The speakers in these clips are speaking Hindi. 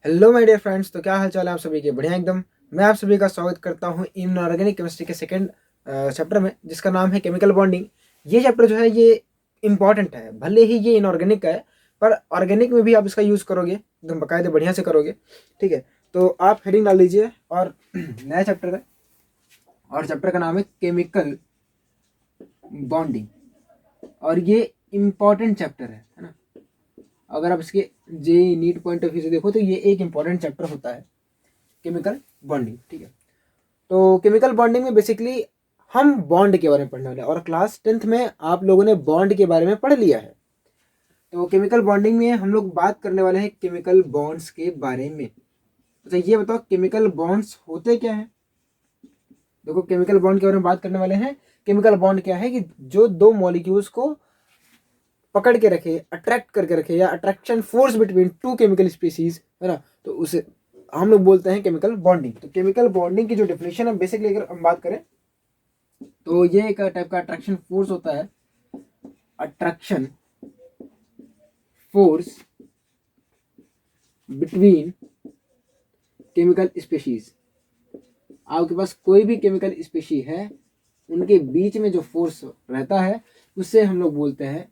हेलो माय डियर फ्रेंड्स, तो क्या हाल चाल है आप सभी के? बढ़िया एकदम। मैं आप सभी का स्वागत करता हूं इनऑर्गेनिक केमिस्ट्री के सेकंड चैप्टर में, जिसका नाम है केमिकल बॉन्डिंग। ये चैप्टर जो है ये इंपॉर्टेंट है, भले ही ये इनऑर्गेनिक का है, पर ऑर्गेनिक में भी आप इसका यूज़ करोगे एकदम बाकायदे बढ़िया से करोगे। ठीक है, तो आप हेडिंग डाल लीजिए और नया चैप्टर है और चैप्टर का नाम है केमिकल बॉन्डिंग। और ये इम्पॉर्टेंट चैप्टर है ना। अगर आप इसके जे नीट पॉइंट ऑफ व्यू से देखो तो ये एक इम्पॉर्टेंट चैप्टर होता है, केमिकल बॉन्डिंग। ठीक है, तो केमिकल बॉन्डिंग में बेसिकली हम बॉन्ड के बारे में पढ़ने वाले हैं और क्लास 10th में आप लोगों ने बॉन्ड के बारे में पढ़ लिया है। तो केमिकल बॉन्डिंग में हम लोग बात करने वाले हैं केमिकल बॉन्ड्स के बारे में। अच्छा ये बताओ, केमिकल बॉन्ड्स होते क्या हैं? देखो, केमिकल बॉन्ड के बारे में बात करने वाले हैं। केमिकल बॉन्ड क्या है कि जो दो मॉलिक्यूल्स को पकड़ के रखे, अट्रैक्ट करके रखे, या attraction force between two chemical species, है ना, तो उसे हम लोग बोलते हैं केमिकल बॉन्डिंग। तो केमिकल बॉन्डिंग की जो डेफिनेशन है बेसिकली अगर हम बात करें तो ये एक टाइप का अट्रैक्शन फोर्स होता है। Attraction force between chemical species. आपके पास कोई भी केमिकल स्पीशी है, उनके बीच में जो फोर्स रहता है उससे हम लोग बोलते हैं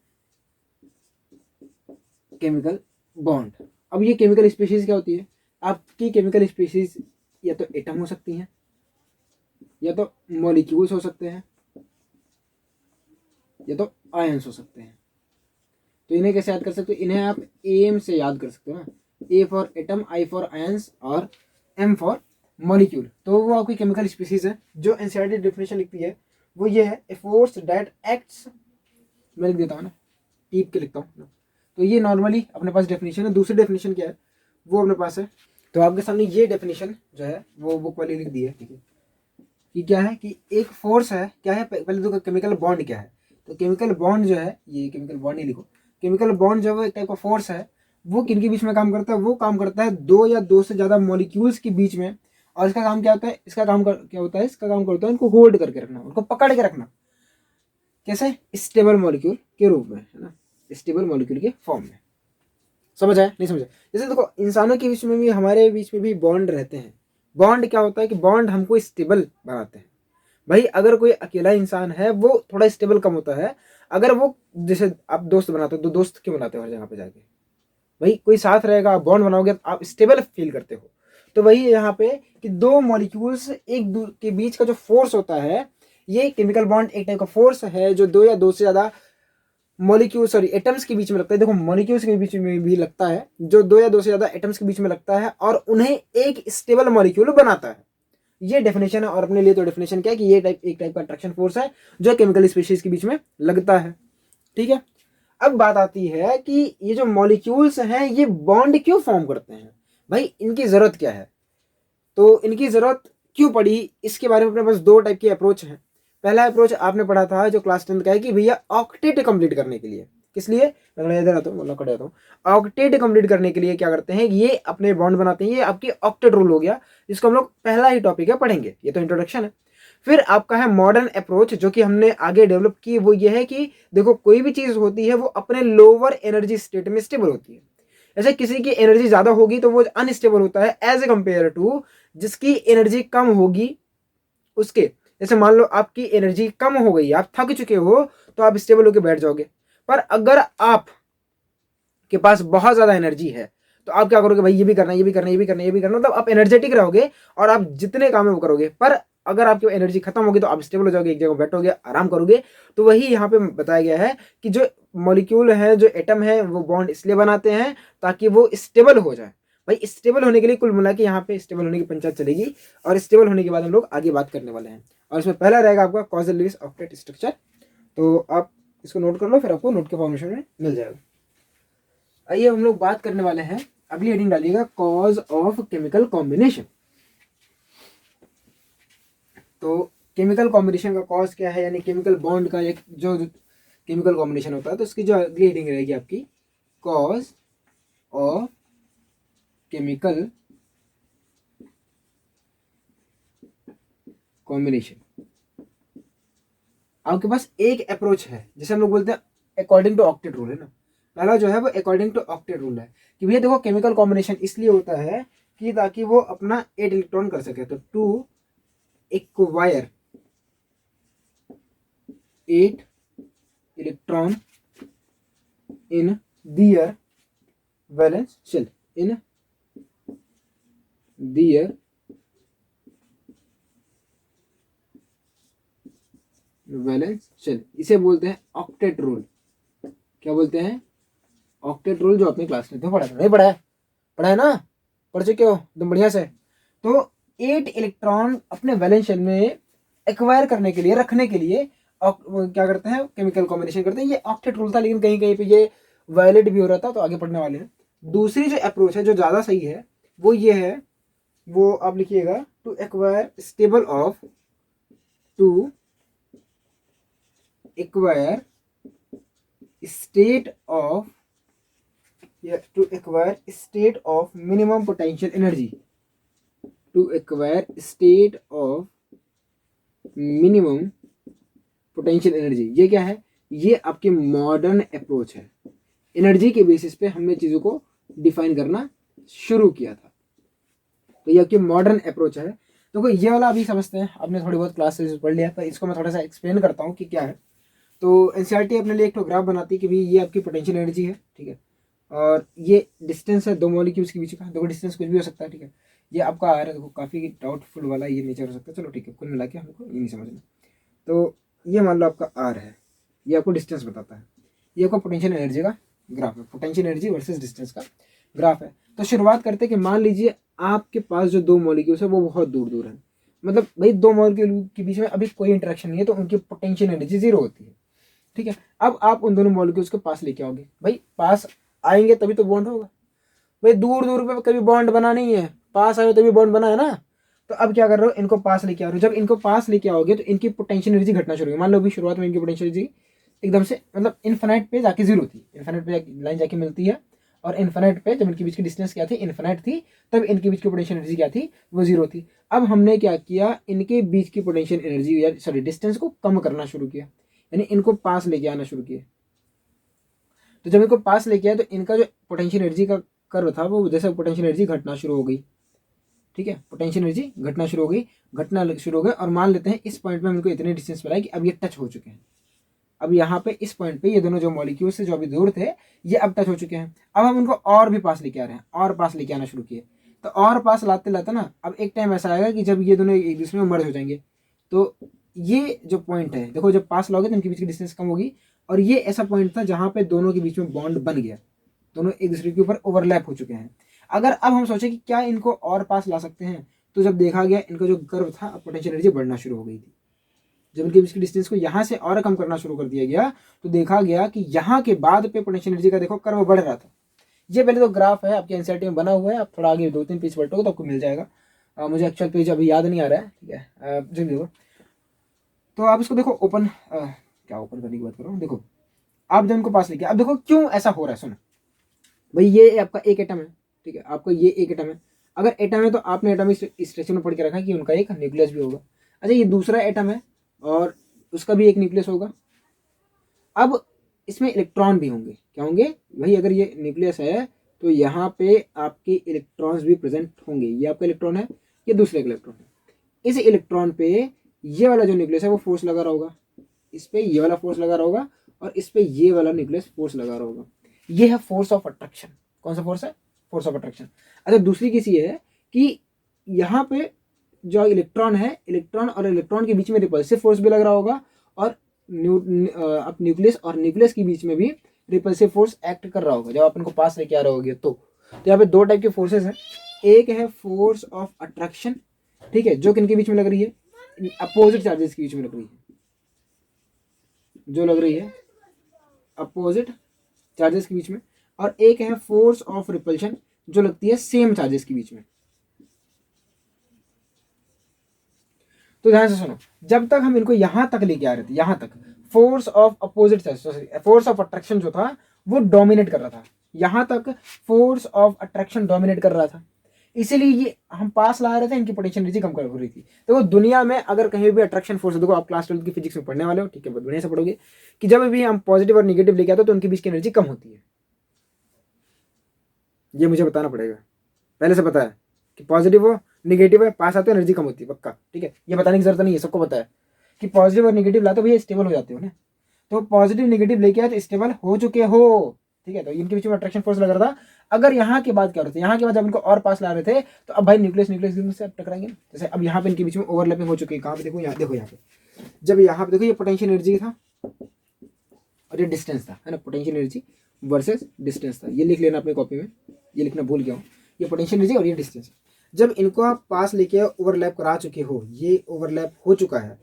केमिकल बॉन्ड। अब ये केमिकल स्पीशीज क्या होती है? आपकी केमिकल स्पीशीज या तो एटम हो सकती हैं, या तो मॉलिक्यूल्स हो सकते हैं, या तो आयंस हो सकते हैं। तो इन्हें कैसे याद कर सकते हो? इन्हें आप एम से याद कर सकते हो ना। A for atom, I for ions और एम फॉर मॉलिक्यूल। तो वो आपकी केमिकल स्पीसीज है। जो एनसीईआरटी डेफिनेशन लिखती है वो ये है, ए फोर्स दैट एक्ट्स, मैं लिख देता हूँ ना, टीप के लिखता हूँ। तो ये नॉर्मली अपने पास डेफिनेशन है। दूसरी डेफिनेशन क्या है वो अपने पास है। तो आपके सामने ये डेफिनेशन जो है वो बुक वाली लिख दी है। ठीक है, कि क्या है कि एक फोर्स है, क्या है पहले तो केमिकल बॉन्ड क्या है। तो केमिकल बॉन्ड जो है, ये केमिकल बॉन्ड ही लिखो। केमिकल बॉन्ड जो है एक टाइप का फोर्स है। वो किन के बीच में काम करता है? वो काम करता है दो या दो से ज्यादा मॉलिक्यूल्स के बीच में। और इसका काम क्या होता है? क्या होता है? इसका काम करता है उनको होल्ड करके रखना, उनको पकड़ के रखना। कैसे? स्टेबल मॉलिक्यूल के रूप में, है ना, स्टेबल मॉलिक्यूल के फॉर्म में। समझ आया? नहीं समझा? जैसे देखो, इंसानों के बीच में भी, हमारे बीच में भी बॉन्ड रहते हैं। बॉन्ड क्या होता है कि बॉन्ड हमको स्टेबल बनाते हैं। भाई अगर कोई अकेला इंसान है वो थोड़ा स्टेबल कम होता है। अगर वो, जैसे आप दोस्त बनाते हो, तो दोस्त क्यों बनाते हो हर जगह पे जाके? भाई कोई साथ रहेगा, आप बॉन्ड बनाओगे तो आप स्टेबल फील करते हो। तो वही यहाँ पे कि दो मॉलिक्यूल्स के बीच का जो फोर्स होता है, ये केमिकल बॉन्ड एक टाइप का फोर्स है जो दो या दो से ज्यादा मॉलिक्यूल, सॉरी, एटम्स के बीच में लगता है। देखो, मॉलिक्यूल्स के बीच में भी लगता है, जो दो या दो से ज्यादा एटम्स के बीच में लगता है और उन्हें एक स्टेबल मॉलिक्यूल बनाता है। ये डेफिनेशन है। और अपने लिए तो डेफिनेशन क्या है कि ये एक टाइप का अट्रैक्शन फोर्स है जो केमिकल स्पीशीज के बीच में लगता है। ठीक है, अब बात आती है कि ये जो मॉलिक्यूल्स हैं ये बॉन्ड क्यों फॉर्म करते हैं? भाई इनकी जरूरत क्या है? तो इनकी जरूरत क्यों पड़ी, इसके बारे में अपने पास दो टाइप की अप्रोच है। पहला अप्रोच आपने पढ़ा था जो क्लास 10th का है कि भैया ऑक्टेट कंप्लीट करने के लिए, किस लिए, मैं इधर आता हूँ, मतलब खड़े आता हूँ। ऑक्टेट कंप्लीट करने के लिए क्या करते हैं, ये अपने बॉन्ड बनाते हैं। ये आपकी ऑक्टेट रूल हो गया, जिसको हम लोग पहला ही टॉपिक है पढ़ेंगे, ये तो इंट्रोडक्शन है। फिर आपका है मॉडर्न अप्रोच, जो कि हमने आगे डेवलप की। वो ये है कि देखो, कोई भी चीज होती है वो अपने लोअर एनर्जी स्टेट में स्टेबल होती है। जैसे किसी की एनर्जी ज्यादा होगी तो वो अनस्टेबल होता है एज ए कंपेयर टू जिसकी एनर्जी कम होगी उसके। जैसे मान लो आपकी एनर्जी कम हो गई, आप थक चुके हो, तो आप स्टेबल होकर बैठ जाओगे। पर अगर आप के पास बहुत ज्यादा एनर्जी है तो आप क्या करोगे? भाई ये भी करना, ये भी करना, ये भी करना, ये भी करना, मतलब आप एनर्जेटिक रहोगे और आप जितने काम है वो करोगे। पर अगर आपकी एनर्जी खत्म होगी तो आप स्टेबल हो जाओगे, एक जगह बैठोगे, आराम करोगे। तो वही यहाँ पे बताया गया है कि जो मॉलिक्यूल है, जो एटम है, वो बॉन्ड इसलिए बनाते हैं ताकि वो स्टेबल हो जाए। भाई स्टेबल होने के लिए कुल मिला के यहाँ पे स्टेबल होने की पंचायत चलेगी। और स्टेबल होने के बाद हम लोग आगे बात करने वाले हैं। और इसमें पहला रहेगा आपका कॉजल लुईस ऑक्टेट स्ट्रक्चर। तो आप इसको नोट कर लो, फिर आपको नोट के फॉर्मेशन में मिल जाएगा। आइए हम लोग बात करने वाले हैं, अगली हेडिंग डालिएगा, कॉज ऑफ केमिकल कॉम्बिनेशन। तो केमिकल कॉम्बिनेशन का कॉज क्या है, यानी केमिकल बॉन्ड का एक जो केमिकल कॉम्बिनेशन होता है, तो इसकी जो अगली हेडिंग रहेगी आपकी, कॉज ऑफ केमिकल कॉम्बिनेशन। आपके पास एक अप्रोच है, जैसे हम लोग बोलते हैं अकॉर्डिंग टू ऑक्टेट रूल, है ना। पहला जो है वो अकॉर्डिंग टू ऑक्टेट रूल है कि भैया देखो केमिकल कॉम्बिनेशन इसलिए होता है कि ताकि वो अपना 8 इलेक्ट्रॉन कर सके। तो to acquire 8 electron in their valence shell, in their valence shell, इसे बोलते हैं ऑक्टेट रूल। क्या बोलते हैं? ऑक्टेट रूल, जो अपने क्लास में तो पढ़ा था, नहीं पढ़ा है? पढ़ा है ना, पढ़ चुके हो एकदम बढ़िया से। तो 8 इलेक्ट्रॉन अपने वैलेंस शेल में एक्वायर करने के लिए, रखने के लिए क्या करते हैं, केमिकल कॉम्बिनेशन करते हैं। ये ऑक्टेट रूल था, लेकिन कहीं कहीं पे ये वायलेट भी हो रहा था, तो आगे पढ़ने वाले हैं। दूसरी जो अप्रोच है जो ज़्यादा सही है वो ये है, वो आप लिखिएगा, to acquire stable of, to acquire state of, to acquire state of minimum potential energy, to acquire state of minimum potential energy. ये क्या है? ये आपकी मॉडर्न अप्रोच है। एनर्जी के बेसिस पे हमने चीज़ों को डिफाइन करना शुरू किया था, तो ये आपकी मॉडर्न अप्रोच है। तो ये वाला अभी समझते हैं, आपने थोड़ी बहुत क्लास से पढ़ लिया, तो इसको मैं थोड़ा सा एक्सप्लेन करता हूँ कि क्या है। तो एनसीईआरटी अपने लिए एक तो ग्राफ बनाती है कि भाई ये आपकी पोटेंशियल एनर्जी है, ठीक है, और ये डिस्टेंस है दो मॉलिक्यूल्स के बीच का। देखो डिस्टेंस कुछ भी हो सकता है, ठीक है, ये आपका आ रहा है, देखो काफ़ी डाउटफुल वाला ये नेचर हो सकता है। चलो ठीक है, कुल मिला के हमको ये नहीं समझना। तो ये मान लो आपका आर है, ये आपको डिस्टेंस बताता है, ये आपका पोटेंशियल एनर्जी का ग्राफ है, पोटेंशियल एनर्जी वर्सेस डिस्टेंस का ग्राफ है। तो शुरुआत करते हैं कि मान लीजिए आपके पास जो दो मॉलिक्यूल्स है वो बहुत दूर दूर है, मतलब भाई दो मॉलिक्यूल के बीच में अभी कोई इंटरेक्शन नहीं है, तो उनकी पोटेंशियल एनर्जी 0 होती है, ठीक है। अब आप उन दोनों मॉलिक्यूल्स के पास लेके आओगे, भाई पास आएंगे तभी तो बॉन्ड होगा, भाई दूर दूर पे कभी बॉन्ड बना नहीं है, पास आए तभी बॉन्ड बना है ना। तो अब क्या कर रहे हो, इनको पास लेके आ रहे हो। जब इनको पास लेके आओगे तो इनकी पोटेंशियल एनर्जी घटना शुरू होगी। मान लो अभी शुरुआत में इनकी पोटेंशियल एनर्जी एकदम से मतलब इन्फिनाइट पे जाके 0 थी, इन्फिनाइट पे लाइन जाके मिलती है, और इन्फिनाइट पे जब इनके बीच की डिस्टेंस क्या थी, इन्फिनाइट थी, तब इनके बीच की पोटेंशियल एनर्जी क्या थी, वो 0 थी। अब हमने क्या किया, इनके बीच की पोटेंशियल एनर्जी या सॉरी डिस्टेंस को कम करना शुरू किया, यानी इनको पास लेके आना शुरू किया। तो जब इनको पास लेके आया तो इनका जो पोटेंशियल एनर्जी का कर्व था वो जैसे पोटेंशियल एनर्जी घटना शुरू हो गई, ठीक है, पोटेंशियल एनर्जी घटना शुरू हो गई, और मान लेते हैं इस पॉइंट पे हमको इतने डिस्टेंस मिला है कि अब ये टच हो चुके हैं। अब यहाँ पे इस पॉइंट पे ये दोनों जो मॉलिक्यूल्स जो अभी दूर थे ये अब टच हो चुके हैं। अब हम उनको और भी पास लेके आ रहे हैं, और पास लेके आना शुरू किए। तो और पास लाते लाते ना अब एक टाइम ऐसा आएगा कि जब ये दोनों एक दूसरे में मर्ज हो जाएंगे। तो ये जो पॉइंट है, देखो जब पास लाओगे तो इनके बीच की डिस्टेंस कम होगी, और ये ऐसा पॉइंट था जहाँ पे दोनों के बीच में बॉन्ड बन गया, दोनों एक दूसरे के ऊपर ओवरलैप हो चुके हैं। अगर अब हम सोचे कि क्या इनको और पास ला सकते हैं, तो जब देखा गया इनका जो कर्व था पोटेंशियल एनर्जी बढ़ना शुरू हो गई थी। जब इनके बीच की डिस्टेंस को यहाँ से और कम करना शुरू कर दिया गया तो देखा गया कि यहाँ के बाद पे पोटेंशियल एनर्जी का देखो कर्व बढ़ रहा था। ये पहले तो ग्राफ है आपके एनसीईआरटी में बना हुआ है, आप थोड़ा आगे 2-3 पेज पलटोगे तो आपको मिल जाएगा। मुझे एक्चुअल पेज अभी याद नहीं आ रहा है, ठीक है, जो देखो। तो आप इसको देखो ओपन, क्या ओपन करने की बात कर रहा हूँ, देखो आप जब इनको पास लेके, अब देखो क्यों ऐसा हो रहा है, सुनो भाई, ये आपका एक एटम है, ठीक है, आपका ये एक एटम है। अगर एटम है तो आपने एटॉमिक स्ट्रक्चर में पढ़ के रखा है कि उनका एक न्यूक्लियस भी होगा। अच्छा ये दूसरा एटम है और उसका भी एक न्यूक्लियस होगा। अब इसमें इलेक्ट्रॉन भी होंगे, क्या होंगे भाई, अगर ये न्यूक्लियस है तो यहाँ पे आपके इलेक्ट्रॉन्स भी प्रेजेंट होंगे। ये आपका इलेक्ट्रॉन है, ये दूसरा इलेक्ट्रॉन है। इस इलेक्ट्रॉन पे ये वाला जो न्यूक्लियस है वो फोर्स लगा रहा होगा, इस पे ये वाला फोर्स लगा रहा होगा, और इस पे ये वाला न्यूक्लियस फोर्स लगा रहा होगा। ये है फोर्स ऑफ अट्रैक्शन। कौन सा फोर्स है? Force of attraction. अच्छा दूसरी किसी है कि यहाँ पे जो इलेक्ट्रॉन है, इलेक्ट्रॉन और इलेक्ट्रॉन के बीच में रिपल्सिव फोर्स भी लग रहा होगा, और अब न्यूक्लियस और न्यूक्लियस के बीच में भी रिपल्सिव फोर्स एक्ट कर रहा होगा जब आप इनको पास लेके आ रहे होगे। तो यहाँ पे दो टाइप के फोर्सेस हैं, एक है फोर्स ऑफ अट्रैक्शन, ठीक है, जो किनके बीच में लग रही है, अपोजिट चार्जेस के बीच में लग रही है, जो लग रही है अपोजिट चार्जेस के बीच में, और एक है फोर्स ऑफ रिपल्शन जो लगती है सेम चार्जेस के बीच में। तो ध्यान से सुनो, जब तक हम इनको यहां तक लेके आ रहे थे, यहां तक force of opposite charges, force of attraction जो था वो डोमिनेट कर रहा था, यहां तक फोर्स ऑफ अट्रैक्शन डोमिनेट कर रहा था, इसीलिए ये हम पास ला रहे थे, इनकी पोटेंशियल एनर्जी कम कर हो रही थी। तो दुनिया में अगर कहीं भी अट्रैक्शन फोर्स, देखो आप क्लास 12 की फिजिक्स में पढ़ने वाले हो, ठीक है, बहुत बढ़िया से पढ़ोगे कि जब भी हम पॉजिटिव और नेगेटिव लेके आते हैं तो उनके बीच की एनर्जी कम होती है, ये मुझे बताना पड़ेगा, पहले से पता है कि पॉजिटिव हो निगेटिव है, पास आते हो एनर्जी कम होती है पक्का, ठीक है, ये बताने की जरूरत नहीं है, सबको पता है कि पॉजिटिव और निगेटिव लाते हो भैया स्टेबल हो जाते हो ना। तो पॉजिटिव निगेटिव लेके आए तो स्टेबल हो चुके हो, ठीक है। तो इनके बीच में अट्रैक्शन फोर्स लग रहा था। अगर यहाँ की बात क्या हो रही थी, यहाँ के बाद जब इनको और पास ला रहे थे तो अब भाई न्यूक्लियस न्यूक्लियस से अब टकराएंगे। जैसे अब यहाँ पे इनके बीच में ओवरलैपिंग हो चुकी है, कहाँ पे देखो, यहाँ देखो, यहाँ पे जब यहाँ पे देखो ये पोटेंशियल एनर्जी था और ये डिस्टेंस था, है ना, पोटेंशियल एनर्जी वर्सेस डिस्टेंस था, ये लिख लेना अपनी कॉपी में, ये लिखना भूल गया हूँ, ये पोटेंशियल एनर्जी और ये डिस्टेंस। जब इनको आप पास लेके ओवरलैप करा चुके हो, ये ओवरलैप हो चुका है,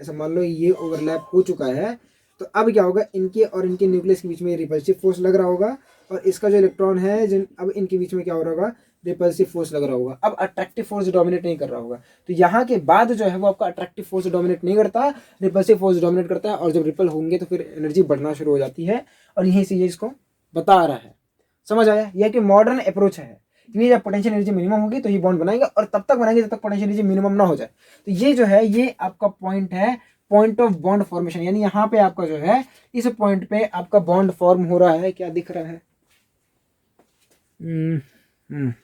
ऐसा मान लो ये ओवरलैप हो चुका है, तो अब क्या होगा, इनके और इनके न्यूक्लियस के बीच में रिपल्सिव फोर्स लग रहा होगा, और इसका जो इलेक्ट्रॉन है अब इनके बीच में क्या हो रहा होगा, रिपल्सिव फोर्स लग रहा होगा। अब अट्रैक्टिव फोर्स डोमिनेट नहीं कर रहा होगा, तो यहाँ के बाद जो है वो आपका अट्रैक्टिव फोर्स डोमिनेट नहीं करता, रिपल्सिव फोर्स डोमिनेट करता है, और जब रिपल होंगे तो फिर एनर्जी बढ़ना शुरू हो जाती है, और यहीं से ये इसको बता रहा है। समझ आया, यह कि मॉडर्न अप्रोच है, ये जब पोटेंशियल एनर्जी मिनिमम होगी तो ये बॉन्ड बनाएंगे, और तब तक बनाएंगे जब तक पोटेंशियल एनर्जी मिनिमम ना हो जाए। तो ये जो है ये आपका पॉइंट है, पॉइंट ऑफ बॉन्ड फॉर्मेशन, यानी यहाँ पे आपका जो है इस पॉइंट पे आपका बॉन्ड फॉर्म हो रहा है। क्या दिख रहा है,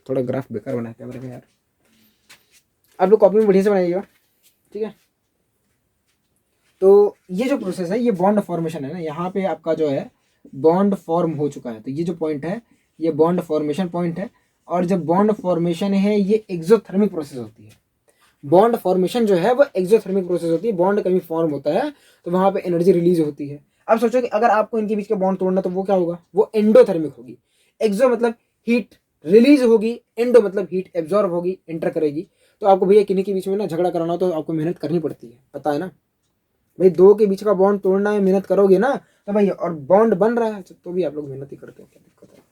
थोड़ा ग्राफ बेकार बना है कैमरे में यार, आप लोग कॉपी में बढ़िया से बनाइएगा, ठीक है। तो ये जो प्रोसेस है ये बॉन्ड फॉर्मेशन है ना, यहाँ पे आपका जो है बॉन्ड फॉर्म हो चुका है, तो ये जो पॉइंट है ये बॉन्ड फॉर्मेशन पॉइंट है। और जब बॉन्ड फॉर्मेशन है ये एक्सोथर्मिक प्रोसेस होती है, बॉन्ड फॉर्मेशन जो है वो एक्सोथर्मिक प्रोसेस होती है, बॉन्ड कभी फॉर्म होता है तो वहाँ पे एनर्जी रिलीज होती है। अब सोचो कि अगर आपको इनके बीच के बॉन्ड तोड़ना तो वो क्या होगा, वो एंडोथर्मिक होगी। एक्सो मतलब हीट रिलीज होगी, एंडो मतलब हीट एब्जॉर्ब होगी, एंटर करेगी। तो आपको भैया किन्हीं के बीच में ना झगड़ा कराना हो तो आपको मेहनत करनी पड़ती है, पता है ना भाई, दो के बीच का बॉन्ड तोड़ना है, मेहनत करोगे ना तो भाई, और बॉन्ड बन रहा है तो भी आप लोग मेहनत ही करते हो, क्या दिक्कत है,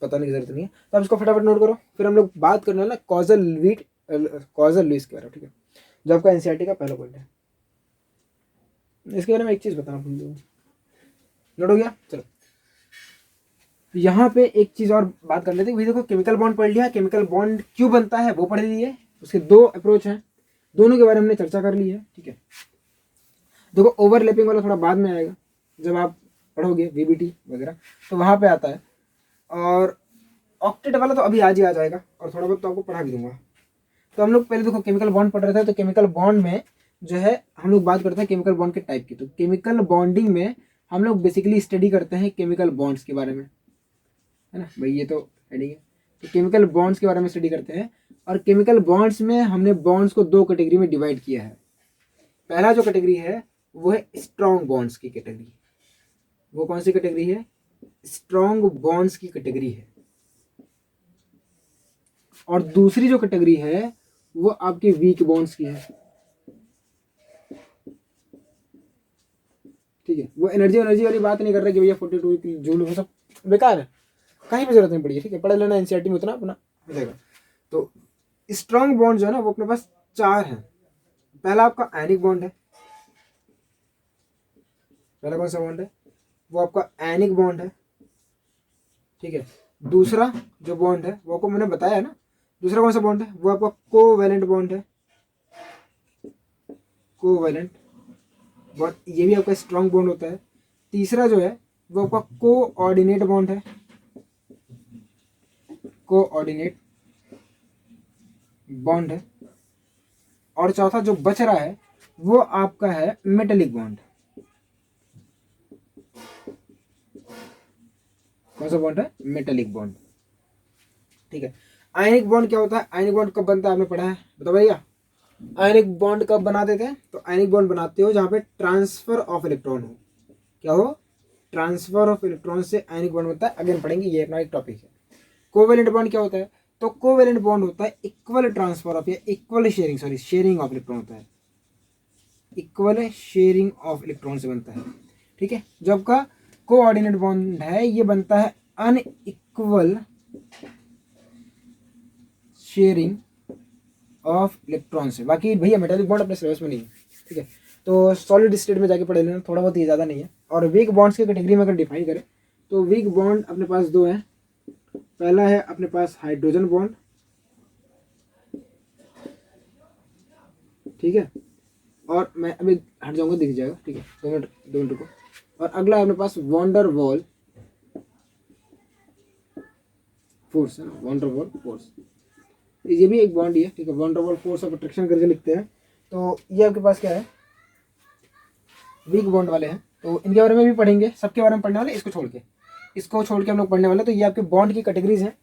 बताने की जरूरत नहीं है। तो आप इसको फटाफट नोट करो, फिर हम लोग बात करने वाले कॉजल लुईस के बारे में, ठीक है, जो आपका एनसीईआरटी का पहला पॉइंट है। इसके बारे में एक चीज बताना भूल गया, नोट हो गया, चलो। यहाँ पे एक चीज और बात कर लेते हैं, देखो केमिकल बॉन्ड पढ़ लिया, केमिकल बॉन्ड क्यों बनता है वो पढ़ लिए, उसके दो अप्रोच हैं, दोनों के बारे में हमने चर्चा कर ली है, ठीक है। देखो ओवरलैपिंग वाला थोड़ा बाद में आएगा, जब आप पढ़ोगे वीबीटी वगैरह तो वहाँ पे आता है, और ऑक्टेट वाला तो अभी आज ही आ जाएगा, और थोड़ा बहुत तो आपको पढ़ा भी दूंगा। तो हम लोग पहले देखो केमिकल बॉन्ड पढ़ रहे थे, तो केमिकल बॉन्ड में जो है हम लोग बात करते हैं केमिकल बॉन्ड के टाइप की। तो केमिकल बॉन्डिंग में हम लोग बेसिकली स्टडी करते हैं केमिकल बॉन्ड्स के बारे में, है ना भाई, ये तो हेडिंग है। तो केमिकल बॉन्ड्स के बारे में स्टडी करते हैं, और केमिकल बॉन्ड्स में हमने बॉन्ड्स को दो कैटेगरी में डिवाइड किया है। पहला जो कैटेगरी है वो है स्ट्रॉन्ग बॉन्ड्स की कैटेगरी। वो कौन सी कैटेगरी है, स्ट्रॉन्ग बॉन्ड्स की कैटेगरी है। और दूसरी जो कैटेगरी है वो आपके वीक बॉन्ड्स की है, ठीक है। वो एनर्जी वाली बात नहीं कर रहे कि भैया 42 जूल वो सब बेकार है, कहीं भी जरूरत नहीं पड़ी है, ठीक है, पढ़ लेना एनसीईआरटी में, उतना अपना हो जाएगा। तो स्ट्रॉन्ग बॉन्ड जो है ना वो अपने पास चार है। पहला आपका आयनिक बॉन्ड है, पहला कौन सा बॉन्ड है, वो आपका आयनिक बॉन्ड है, ठीक है। दूसरा जो बॉन्ड है वो आपको मैंने बताया है ना, दूसरा कौन सा बॉन्ड है, वो आपका कोवैलेंट बॉन्ड है, कोवैलेंट बॉन्ड, ये भी आपका स्ट्रॉन्ग बॉन्ड होता है। तीसरा जो है वो आपका कोऑर्डिनेट बॉन्ड है, कोऑर्डिनेट बॉन्ड है। और चौथा जो बच रहा है वो आपका है मेटेलिक बॉन्ड। कौन सा बॉन्ड है, मेटेलिक बॉन्ड, ठीक है। आयनिक बॉन्ड क्या होता है, आयनिक बॉन्ड कब बनता है आपने पढ़ा है, बताओ भैया। आयनिक बॉन्ड कब बनाते थे, तो आयनिक बॉन्ड बनाते हो जहां पे ट्रांसफर ऑफ इलेक्ट्रॉन हो, क्या हो, ट्रांसफर ऑफ इलेक्ट्रॉन से आयनिक बॉन्ड बनता है, अगेन पढ़ेंगे, ये अपना एक टॉपिक है। कोवेलेंट बॉन्ड क्या होता है, तो कोवेलेंट बॉन्ड होता है इक्वल ट्रांसफर ऑफ या equal sharing, sharing of electron होता है, इक्वल शेयरिंग ऑफ इलेक्ट्रॉन से बनता है, ठीक है। जो आपका कोऑर्डिनेट बॉन्ड है ये बनता है अनइक्वल शेयरिंग ऑफ इलेक्ट्रॉन से। बाकी भैया मेटालिक बॉन्ड अपने सिलेबस में नहीं है, ठीक है, तो सॉलिड स्टेट में जाके पढ़ लेना, थोड़ा बहुत ही ज़्यादा नहीं है। और वीक बॉन्ड्स की कैटेगरी में अगर डिफाइन करें तो वीक बॉन्ड अपने पास दो हैं। पहला है अपने पास हाइड्रोजन बॉन्ड, ठीक है, और मैं अभी हट जाऊंगा, दिख जाएगा, ठीक है, 2 मिनट रुको। और अगला है अपने पास वॉन्डर वॉल फोर्स है ना, वॉन डर वॉल फोर्स, ये भी एक बॉन्ड ही है, ठीक है। वॉन डर वॉल फोर्स ऑफ अट्रैक्शन करके लिखते हैं। तो ये आपके पास क्या है, वीक बॉन्ड वाले हैं, तो इनके बारे में भी पढ़ेंगे, सबके बारे में पढ़ने वाले, इसको छोड़ के हम लोग पढ़ने वाले। तो ये आपके बॉन्ड की कैटेगरीज हैं।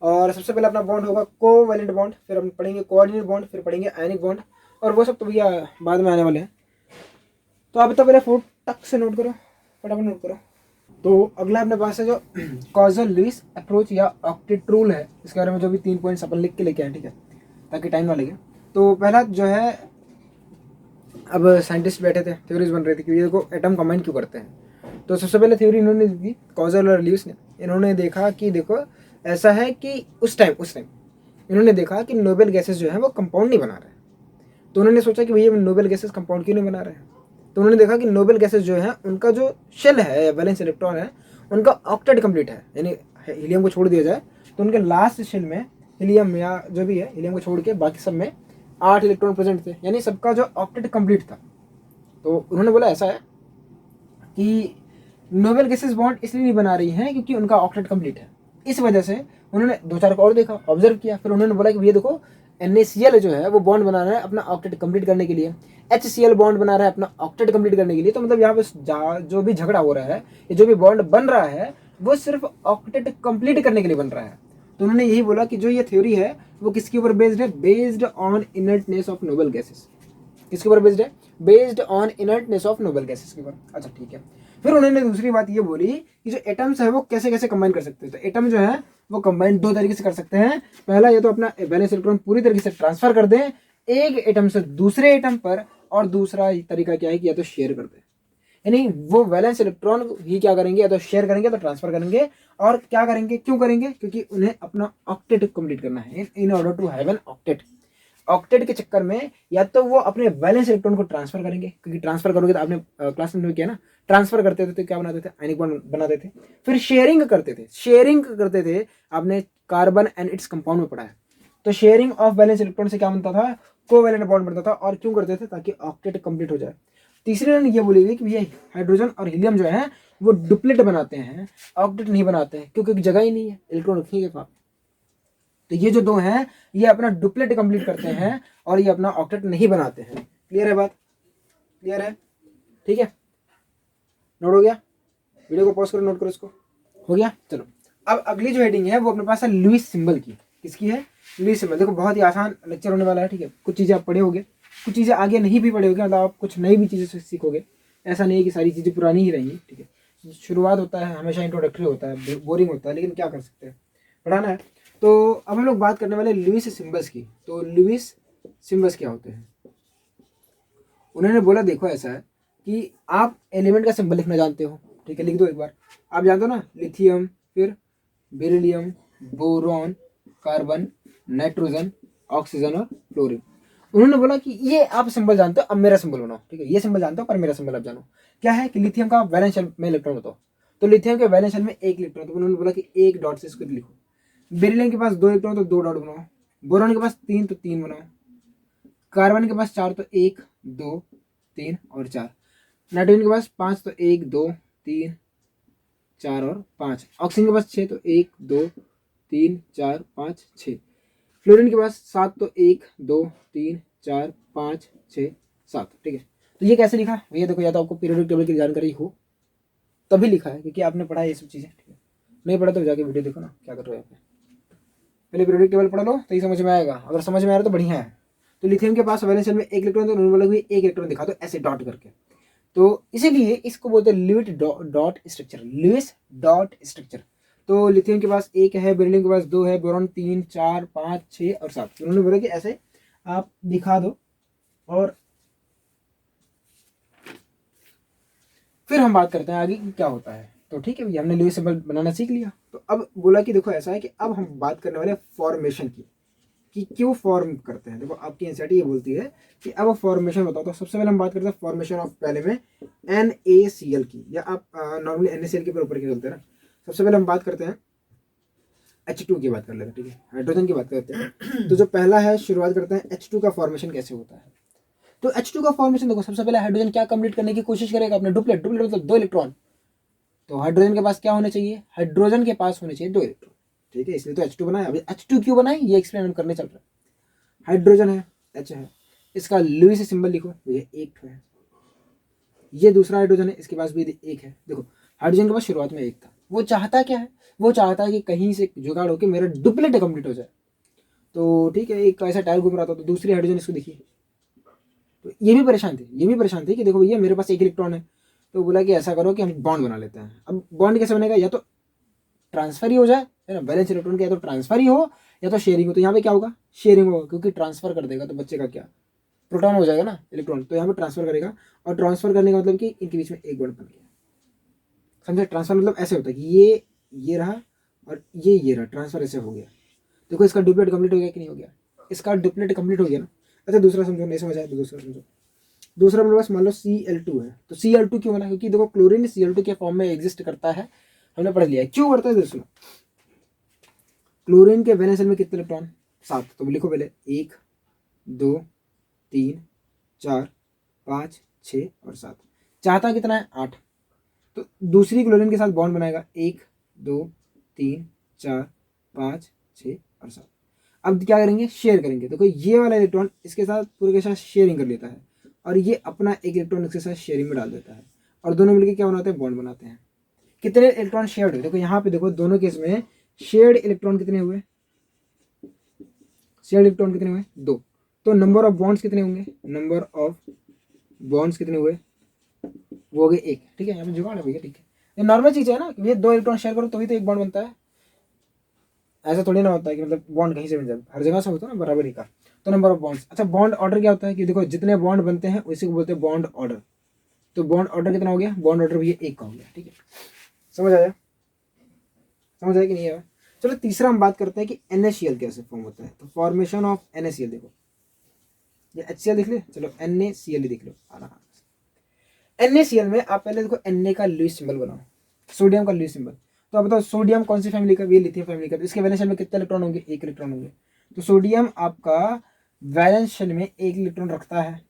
और सबसे पहले अपना बॉन्ड होगा कोवैलेंट बॉन्ड, फिर हम पढ़ेंगे कोऑर्डिनेट बॉन्ड, फिर पढ़ेंगे आयनिक बॉन्ड, और वो सब तो भैया बाद में आने वाले हैं। तो आप तो पहले फोर्ट टक से नोट करो, फटाफट नोट करो। तो अगला अपने पास है जो कॉजल लुईस अप्रोच या ऑक्टेट रूल है, इसके बारे में जो भी 3 पॉइंट्स अपन लिख के लेके आए, ठीक है, ताकि टाइम ना लगे। तो पहला जो है, अब साइंटिस्ट बैठे थे, थ्योरीज बन रही थी कि ये देखो एटम कंबाइन क्यों करते हैं। तो सबसे पहले थ्योरी इन्होंने दी थी, कॉजल और लुईस ने। इन्होंने देखा कि देखो ऐसा है कि उस टाइम इन्होंने देखा कि नोबेल गैसेस जो है वो कंपाउंड नहीं बना रहे हैं। तो उन्होंने सोचा कि भैया नोबेल गैसेस कंपाउंड क्यों नहीं बना रहे हैं। तो उन्होंने देखा कि नोबेल गैसेस जो है उनका जो शेल है, वैलेंस इलेक्ट्रॉन है, उनका ऑक्टेट कंप्लीट है, यानी हीलियम को छोड़ दिया जाए तो उनके लास्ट शेल में हीलियम या जो भी है, हीलियम को छोड़ के बाकी सब में 8 इलेक्ट्रॉन प्रेजेंट थे, यानी सबका जो ऑक्टेट कंप्लीट था। तो उन्होंने बोला ऐसा है कि नोबेल गैसेस बॉन्ड इसलिए नहीं बना रही हैं क्योंकि उनका ऑक्टेट कंप्लीट है। इस वजह से उन्होंने 2-4 को और देखा, ऑब्जर्व किया, फिर उन्होंने बोला कि भैया देखो NaCl जो है वो बॉन्ड बना रहा है अपना ऑक्टेट कंप्लीट करने के लिए, HCl बॉन्ड बना रहा है अपना ऑक्टेट कंप्लीट करने के लिए। तो मतलब यहाँ पे जो भी झगड़ा हो रहा है, ये जो भी बॉन्ड बन रहा है, वो सिर्फ ऑक्टेट कंप्लीट करने के लिए बन रहा है। तो उन्होंने यही बोला कि जो ये थ्योरी है वो किसके ऊपर बेस्ड है, based on inertness of noble gases. किसके ऊपर बेस्ड है, based on inertness of noble gases के ऊपर। अच्छा ठीक है। फिर उन्होंने दूसरी बात ये बोली कि जो एटम्स है वो कैसे कैसे कंबाइन कर सकते हैं। तो एटम जो है वो कंबाइन 2 तरीके से कर सकते हैं। पहला, ये तो अपना वैलेंस इलेक्ट्रॉन पूरी तरीके से ट्रांसफर कर दें एक एटम से दूसरे एटम पर, और दूसरा तरीका क्या है कि या तो शेयर कर दें, यानी वो वैलेंस इलेक्ट्रॉन ही क्या करेंगे, या तो शेयर करेंगे या तो ट्रांसफर करेंगे। और क्या करेंगे, क्यों करेंगे, क्योंकि उन्हें अपना ऑक्टेट कंप्लीट करना है, in order to have an octet. Octet के चक्कर में या तो वो अपने वैलेंस इलेक्ट्रॉन को ट्रांसफर करेंगे, क्योंकि ट्रांसफर करोगे तो आपने क्लास में किया ना, ट्रांसफर करते थे तो क्या बनाते थे, आयनिक बॉन्ड बनाते थे। फिर शेयरिंग करते थे, आपने कार्बन एंड इट्स कंपाउंड में पढ़ा है। तो शेयरिंग ऑफ वैलेंस इलेक्ट्रॉन से क्या बनता था, कोवैलेंट बॉन्ड बनता था। और क्यों करते थे, ताकि ऑक्टेट कंप्लीट हो जाए। तीसरी लाइन ये बोली गई कि भैया हाइड्रोजन और हीलियम जो है वो डुप्लेट बनाते हैं, ऑक्टेट नहीं बनाते हैं, क्योंकि जगह ही नहीं है इलेक्ट्रॉन रखने के पास। तो ये जो 2 हैं ये अपना डुप्लेट कंप्लीट करते हैं और ये अपना ऑक्टेट नहीं बनाते हैं। क्लियर है बात, क्लियर है, ठीक है। नोट हो गया, वीडियो को पॉज करो, नोट करो इसको, हो गया। चलो अब अगली जो हेडिंग है वो अपने पास है लुईस सिंबल की। किसकी है, लुईस सिंबल। देखो बहुत ही आसान लेक्चर होने वाला है, ठीक है। कुछ चीज़ें आप पढ़े होगे, कुछ चीज़ें आगे नहीं भी पढ़े होगे, मतलब आप कुछ नई भी चीज़ें सीखोगे। ऐसा नहीं है कि सारी चीज़ें पुरानी ही रहेंगी, ठीक है। शुरुआत होता है हमेशा इंट्रोडक्टरी होता है, बोरिंग होता है, लेकिन क्या कर सकते हैं, पढ़ाना है। तो अब हम लोग बात करने वाले लुईस सिंबल्स की। तो लुईस सिंबल्स क्या होते हैं, उन्होंने बोला देखो ऐसा है कि आप एलिमेंट का सिंबल लिखना जानते हो, ठीक है, लिख दो एक बार। आप जानते हो ना, लिथियम, फिर beryllium, boron, carbon, nitrogen, oxygen और फ्लोरीन। उन्होंने बोला कि ये आप सिंबल जानते हो, अब मेरा सिंबल बनाओ, ठीक है। ये सिंबल जानते हो पर मेरा सिंबल आप जानो। क्या है कि लिथियम का वैलेंस शेल में इलेक्ट्रॉन बताओ, तो लिथियम के वैलेंस शेल में 1 इलेक्ट्रॉन, तो उन्होंने बोला कि 1 डॉट से इसको लिखो। बेरिलियम के पास 2 इलेक्ट्रॉन तो 2 डॉट बनाओ। बोरॉन के पास 3 तो 3 बनाओ। कार्बन के पास 4 तो 1 2 3 और 4। नाइट्रोजन के पास 5 तो 1 2 3 4 और 5। ऑक्सीजन के पास 6 तो 1 2 3 4 5 6। फ्लोरीन के पास 7 तो 1 2 3 4 5 6 7, ठीक है। तो ये कैसे लिखा भैया, देखो या तो आपको पीरियोडिक टेबल की जानकारी हो तभी लिखा है, क्योंकि आपने पढ़ा है ये सब चीज़ें, ठीक है। नहीं पढ़ा तो जाके वीडियो देखो ना, क्या कर रहे हो आप, पहले पीरियोडिक टेबल पढ़ लो तो ही समझ में आएगा। अगर समझ में आ रहा है तो बढ़िया है। तो लिथियम के पास वैलेंस शेल में 1 इलेक्ट्रॉन, तो उन्होंने बोला कि 1 इलेक्ट्रॉन दिखा दो ऐसे डॉट करके। तो इसीलिए इसको बोलते हैं Lewis dot structure, Lewis dot structure. तो लिथियम के पास 1 है, बेरिलियम के पास 2 है, बोरॉन 3 4 5 6 और 7। उन्होंने बोला कि ऐसे आप दिखा दो। और फिर हम बात करते हैं आगे कि क्या होता है। तो ठीक है भैया, हमने लुईस सिंबल बनाना सीख लिया। तो अब बोला कि देखो ऐसा है कि अब हम बात करने वाले फॉर्मेशन की, कि क्यों फॉर्म करते हैं। देखो आपकी एनसीईआरटी ये बोलती है कि अब फॉर्मेशन बताओ। तो सबसे पहले हम बात करते हैं फॉर्मेशन ऑफ, पहले में NaCl की, या आप नॉर्मली NaCl के ऊपर क्या बोलते हैं ना। सबसे पहले हम बात करते हैं H2 की बात कर लेते हैं, ठीक है, हाइड्रोजन की बात करते हैं। तो जो पहला है, शुरुआत करते हैं H2 का फॉर्मेशन कैसे होता है। तो H2 का फॉर्मेशन देखो, सबसे पहले हाइड्रोजन क्या कंप्लीट करने की कोशिश करेगा, अपने डुप्लेट मतलब 2 इलेक्ट्रॉन। तो हाइड्रोजन के पास क्या होने चाहिए, हाइड्रोजन के पास होने चाहिए 2 इलेक्ट्रॉन। ठीक है, इसलिए तो H2 बना है। अभी H2 क्यों बना है ये एक्सप्लेन हम करने चल रहे हैं। हाइड्रोजन है H है, इसका लुईस सिंबल लिखो, ये एक है। ये दूसरा हाइड्रोजन है, इसके पास भी एक है। देखो हाइड्रोजन के पास शुरुआत में एक था, वो चाहता क्या है, वो चाहता है कि कहीं से जुगाड़ होकर मेरा डुप्लेट कंप्लीट हो जाए। तो ठीक है, एक ऐसा टायर घूम रहा था, तो दूसरी हाइड्रोजन इसको दिखी, तो ये भी परेशान थे, ये भी परेशान थे कि देखो भैया मेरे पास एक इलेक्ट्रॉन है। तो बोला कि ऐसा करो कि हम बॉन्ड बना लेते हैं। अब बॉन्ड कैसे बनेगा, या तो ट्रांसफर ही हो जाए, है ना, वैलेंस इलेक्ट्रॉन का या तो ट्रांसफर ही हो या तो शेयरिंग हो। तो यहाँ पे क्या होगा, शेयरिंग होगा, क्योंकि ट्रांसफर कर देगा तो बच्चे का क्या, प्रोटॉन हो जाएगा ना इलेक्ट्रॉन, तो यहाँ पे ट्रांसफर करेगा। और ट्रांसफर करने का मतलब कि इनके बीच में एक बॉन्ड बन गया। समझे, ट्रांसफर मतलब ऐसे होता है कि ये रहा और ये रहा, ट्रांसफर ऐसे हो गया। देखो इसका डुप्लेट कंप्लीट हो गया कि नहीं हो गया, इसका डुप्लेट कंप्लीट हो गया ना। अच्छा दूसरा समझो, नहीं समझ आया तो दूसरा समझो। दूसरा मेरे पास मान लो Cl2 है, तो Cl2 क्यों बना, क्योंकि देखो क्लोरीन Cl2 के फॉर्म में एग्जिस्ट करता है, हमने पढ़ लिया है क्यों करता है। दोस्तों क्लोरीन के वैलेंस शेल में कितने इलेक्ट्रॉन, 7, तो लिखो पहले 1 2 3 4 5 6 और 7। चाहता कितना है, 8। तो दूसरी क्लोरीन के साथ बॉन्ड बनाएगा 1 2 3 4 5 6 और 7। अब क्या करेंगे, शेयर करेंगे। देखो ये वाला इलेक्ट्रॉन इसके साथ पूरे के साथ शेयरिंग कर लेता है, और ये अपना एक इलेक्ट्रॉन इसके साथ शेयरिंग में डाल देता है, और दोनों मिलकर क्या बनाते हैं, बॉन्ड बनाते हैं। कितने इलेक्ट्रॉन शेयर्ड हुए, देखो यहाँ पे देखो दोनों केस में शेयर्ड इलेक्ट्रॉन कितने हुए, शेयर्ड इलेक्ट्रॉन कितने हुए, 2। तो नंबर ऑफ बॉन्ड्स कितने होंगे, नंबर ऑफ बॉन्ड्स कितने हुए, वो हो गए 1। ठीक है, यहाँ पे जुगाड़ है भैया, ठीक है, ये नॉर्मल चीज है ना, ये 2 इलेक्ट्रॉन शेयर करो तभी तो एक बॉन्ड बनता है। ऐसा थोड़ी ना होता है कि मतलब बॉन्ड कहीं से बन जाए, हर जगह से होता है ना बराबरी का। तो नंबर ऑफ बॉन्ड्स, अच्छा बॉन्ड ऑर्डर क्या होता है कि देखो जितने बॉन्ड बनते हैं उसी को बोलते हैं बॉन्ड ऑर्डर। तो बॉन्ड ऑर्डर कितना हो गया, बॉन्ड ऑर्डर भी 1 का हो गया। ठीक है, समझ आया, समझ आया कि नहीं आया। चलो तीसरा हम बात करते हैं कि NaCl कैसे फॉर्म होता है। तो फॉर्मेशन ऑफ NaCl, देखो ये HCl लिख ले, चलो NaCl लिख लो आराम से। NaCl में आप पहले देखो Na का लुईस सिंबल बनाओ, सोडियम का लुईस सिंबल। तो आप बताओ सोडियम कौन सी फैमिली का, ये लिथियम फैमिली का। तो इसके वैलेंस शेल में कितने इलेक्ट्रॉन होंगे, 1 इलेक्ट्रॉन होंगे। तो सोडियम आपका वैलेंस शेल में 1 इलेक्ट्रॉन रखता है,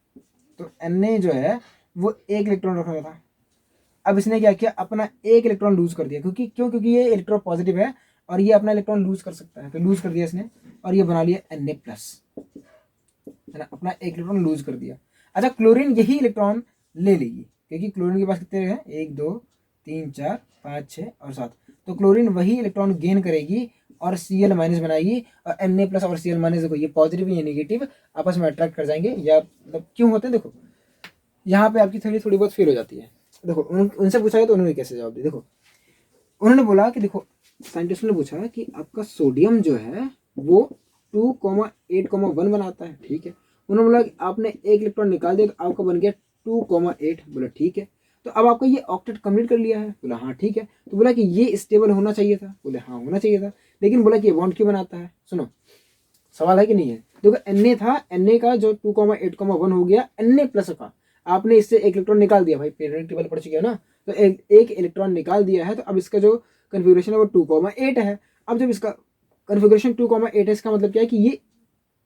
तो Na जो है वो 1 इलेक्ट्रॉन रख रहा था। अब इसने क्या किया, अपना 1 इलेक्ट्रॉन लूज कर दिया, क्योंकि ये इलेक्ट्रो पॉजिटिव है और ये अपना इलेक्ट्रॉन लूज कर सकता है, तो लूज कर दिया इसने, और ये बना लिया Na प्लस, है ना, अपना 1 इलेक्ट्रॉन लूज कर दिया। अच्छा क्लोरीन यही इलेक्ट्रॉन ले लेगी, क्योंकि क्लोरीन के पास कितने हैं, 1 2 3 4 5 6 और 7। तो क्लोरीन वही इलेक्ट्रॉन गेन करेगी और Cl माइनस बनाएगी, और Na प्लस और Cl माइनस, देखो ये पॉजिटिव या नेगेटिव आपस में अट्रैक्ट कर जाएंगे, या मतलब क्यों होते हैं। देखो यहाँ पे आपकी थोड़ी बहुत फेल हो जाती है। देखो उनसे पूछा गया तो उन्होंने कैसे जवाब दिया, देखो उन्होंने बोला कि देखो साइंटिस्ट ने पूछा कि आपका सोडियम जो है वो 2,8,1 बनाता है, ठीक है। उन्होंने बोला कि आपने 1 इलेक्ट्रॉन निकाल दिया तो आपका बन गया 2,8, बोला ठीक है। तो अब आपका ये ऑक्टेट कंप्लीट कर लिया है, बोला हाँ ठीक है। तो बोला कि ये स्टेबल होना चाहिए था, बोले हाँ होना चाहिए था, लेकिन बोला कि ये बॉन्ड क्यों बनाता है। सुनो सवाल है कि नहीं है, देखो Na था, Na का जो 2,8,1 हो गया Na प्लस का, आपने इससे 1 इलेक्ट्रॉन निकाल दिया, भाई पीरियोडिक टेबल पढ़ चुके हो ना, तो एक इलेक्ट्रॉन निकाल दिया है, तो अब इसका जो कन्फिग्रेशन है वो 2,8 है। अब जब इसका कन्फिग्रेशन 2,8 है, इसका मतलब क्या है कि ये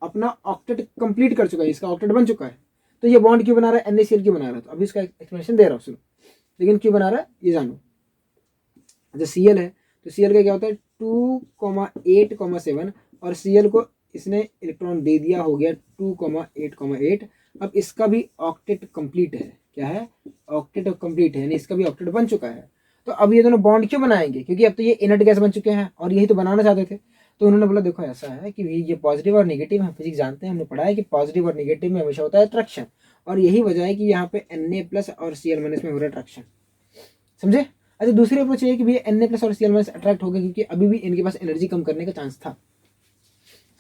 अपना ऑक्टेट कंप्लीट कर चुका है, इसका ऑक्टेट बन चुका है। तो ये बॉन्ड क्यों बना रहा है, NaCl क्यों बना रहा है, तो अभी इसका एक्सप्लेनेशन दे रहा हूँ सुनो, लेकिन क्यों बना रहा है ये जानो। अच्छा Cl है, तो Cl का क्या होता है 2,8,7, और Cl को इसने इलेक्ट्रॉन दे दिया, हो गया 2,8,8। अब इसका भी ऑक्टेट कंप्लीट है, क्या है, ऑक्टेट कंप्लीट है, यानी इसका भी ऑक्टेट बन चुका है। तो अब ये दोनों बॉन्ड क्यों बनाएंगे, क्योंकि अब तो ये इनर्ट गैस बन चुके हैं और यही तो बनाना चाहते थे। तो उन्होंने बोला देखो ऐसा है कि ये पॉजिटिव और नेगेटिव, हम फिजिक्स जानते हैं, हमने पढ़ा है कि पॉजिटिव और नेगेटिव में हमेशा होता है अट्रैक्शन, और यही वजह है कि यहाँ पे Na प्लस और Cl माइनस में हो रहा है अट्रैक्शन, समझे। अच्छा दूसरी अप्रोच ये है कि भैया Na प्लस और Cl माइनस अट्रैक्ट हो गए, क्योंकि अभी भी इनके पास एनर्जी कम करने का चांस था,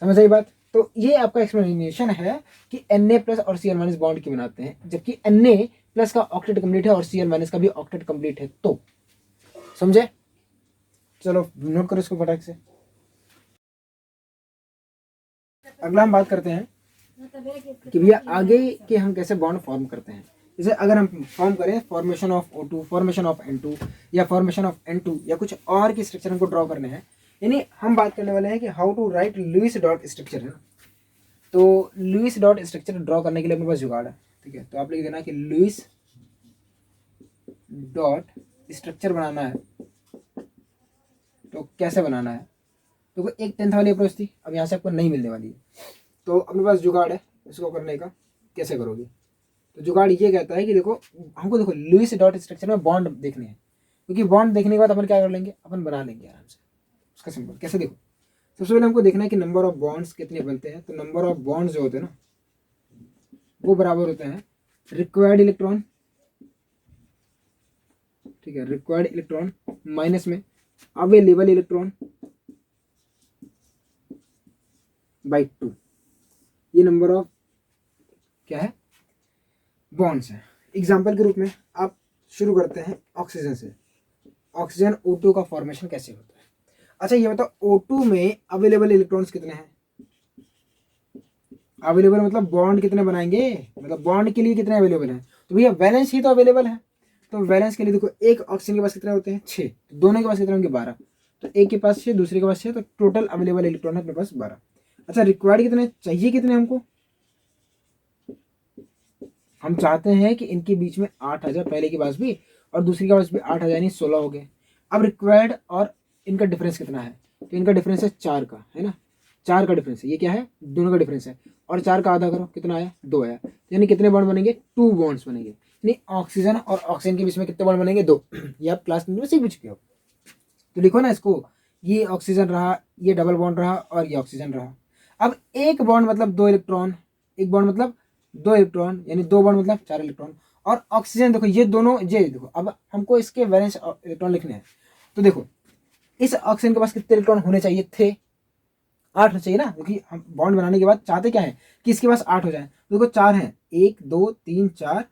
समझ आई बात। तो ये आपका एक्सप्लेनेशन है कि Na प्लस और Cl माइनस बॉन्ड क्यों बनाते हैं, जबकि Na प्लस का ऑक्टेट कंप्लीट है और Cl माइनस का भी ऑक्टेट कंप्लीट है, तो समझे। चलो नोट करो इसको फटाक से। अगला हम बात करते हैं कि भैया आगे के हम कैसे बॉन्ड फॉर्म करते हैं। जैसे अगर हम फॉर्म करें formation of O2, formation of N2, या फॉर्मेशन ऑफ N2, या कुछ और की स्ट्रक्चर हमको ड्रॉ करने हैं, यानी हम बात करने वाले हैं कि how to write Lewis dot structure, है ना। तो लुईस डॉट स्ट्रक्चर ड्रॉ करने के लिए अपने पास जुगाड़ है, ठीक है। तो आप लिख देना कि लुईस डॉट स्ट्रक्चर बनाना है, तो कैसे बनाना है। तो एक 10th वाली अप्रोच थी, अब यहाँ से आपको नहीं मिलने वाली है। तो अपने पास जुगाड़ है इसको करने का, कैसे करोगे? तो जुगाड़ ये कहता है कि देखो हमको देखो लुईस डॉट स्ट्रक्चर में बॉन्ड देखने हैं, क्योंकि बॉन्ड देखने के बाद अपन क्या कर लेंगे, अपन बना लेंगे आराम से उसका सिंबल। कैसे? देखो सबसे पहले हमको देखना है कि नंबर ऑफ बॉन्ड्स कितने बनते हैं। तो नंबर ऑफ बॉन्ड्स जो होते हैं ना वो बराबर होते हैं रिक्वायर्ड इलेक्ट्रॉन, ठीक है, रिक्वायर्ड इलेक्ट्रॉन माइनस में अवेलेबल इलेक्ट्रॉन बाई 2। ये नंबर ऑफ क्या है, बॉन्ड्स है। एग्जाम्पल के रूप में आप शुरू करते हैं ऑक्सीजन से। ऑक्सीजन O2 का फॉर्मेशन कैसे होता है? अच्छा ये बताओ O2 में अवेलेबल इलेक्ट्रॉन्स कितने हैं? अवेलेबल मतलब बॉन्ड कितने बनाएंगे, मतलब बॉन्ड के लिए कितने अवेलेबल हैं। तो भैया वैलेंस ही तो अवेलेबल है। तो वैलेंस के लिए देखो एक ऑक्सीजन के पास कितने होते हैं 6, तो दोनों के पास कितने होंगे 12। तो एक के पास 6 दूसरे के पास 6, तो टोटल अवेलेबल इलेक्ट्रॉन है अपने पास 12। अच्छा रिक्वायर्ड कितने चाहिए, कितने हमको, हम चाहते हैं कि इनके बीच में 8 आ जाए, पहले के पास भी और दूसरी के पास भी 8 आ जाए, यानी 16 हो गए। अब रिक्वायर्ड और इनका डिफरेंस कितना है, तो इनका डिफरेंस है 4 का, है ना, 4 का डिफरेंस है। ये क्या है, दोनों का डिफरेंस है। और 4 का आधा करो, कितना आया 2 आया। यानी कितने बॉन्ड बनेंगे, 2 बॉन्ड्स बनेंगे। यानी ऑक्सीजन और ऑक्सीजन के बीच में कितने बॉन्ड बनेंगे, 2। ये आप क्लास में सीख भी चुके हो। तो लिखो ना इसको, ये ऑक्सीजन रहा, ये डबल बॉन्ड रहा और ये ऑक्सीजन रहा। अब एक बॉन्ड मतलब 2 इलेक्ट्रॉन, एक बॉन्ड मतलब 2 इलेक्ट्रॉन, यानी 2 बॉन्ड मतलब 4 इलेक्ट्रॉन। और ऑक्सीजन देखो ये दोनों, ये देखो अब हमको इसके वैलेंस इलेक्ट्रॉन लिखने हैं। तो देखो इस ऑक्सीजन के पास कितने इलेक्ट्रॉन होने चाहिए थे, 8 होने चाहिए ना, क्योंकि हम बॉन्ड बनाने के बाद चाहते क्या है कि इसके पास 8 हो जाए। तो देखो 4 हैं, 1 2 3 4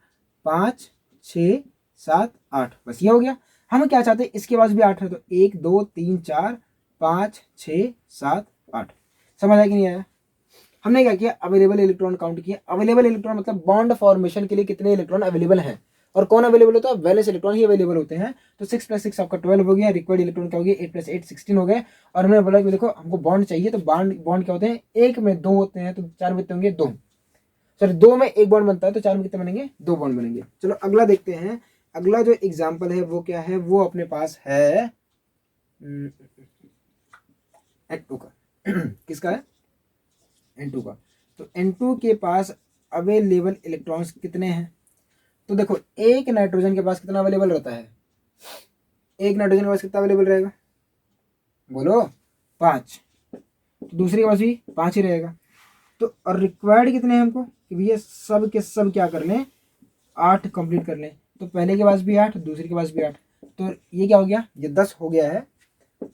5 6 7 8, बस ये हो गया। हम क्या चाहते हैं, इसके पास भी 8 है, तो 1 2 3 4 5 6 7 8। समझ आया कि नहीं आया? हमने क्या किया, अवेलेबल इलेक्ट्रॉन काउंट किया। अवेलेबल इलेक्ट्रॉन मतलब बॉन्ड फॉर्मेशन के लिए कितने इलेक्ट्रॉन अवेलेबल हैं, और कौन अवेलेबल होता है, वैलेंस इलेक्ट्रॉन ही अवेलेबल होते हैं। तो 6 + 6 आपका 12 हो गया। रिक्वायर्ड इलेक्ट्रॉन क्या हो गया, 8 + 8 16 हो गए। और हमने बोला कि देखो हमको बॉन्ड चाहिए, तो बॉन्ड बॉन्ड क्या होते हैं, एक में 2 होते हैं, तो 4 में कितने होंगे 2, सॉरी 2 में एक बॉन्ड बनता है, तो 4 में कितने बनेंगे 2 बॉन्ड बनेंगे। चलो अगला देखते हैं। अगला जो एग्जाम्पल है वो क्या है, वो अपने पास है N2 का। किसका है, N2 का। तो N2 के पास अवेलेबल इलेक्ट्रॉन्स कितने हैं? तो देखो एक नाइट्रोजन के पास कितना अवेलेबल रहता है, एक नाइट्रोजन के पास कितना अवेलेबल रहेगा, बोलो 5। तो दूसरे के पास भी 5 ही रहेगा। तो और रिक्वायर्ड कितने हैं हमको, कि भैया सब के सब क्या कर लें, 8 कंप्लीट कर लें। तो पहले के पास भी 8, दूसरे के पास भी 8, तो ये क्या हो गया, ये 10 हो गया है।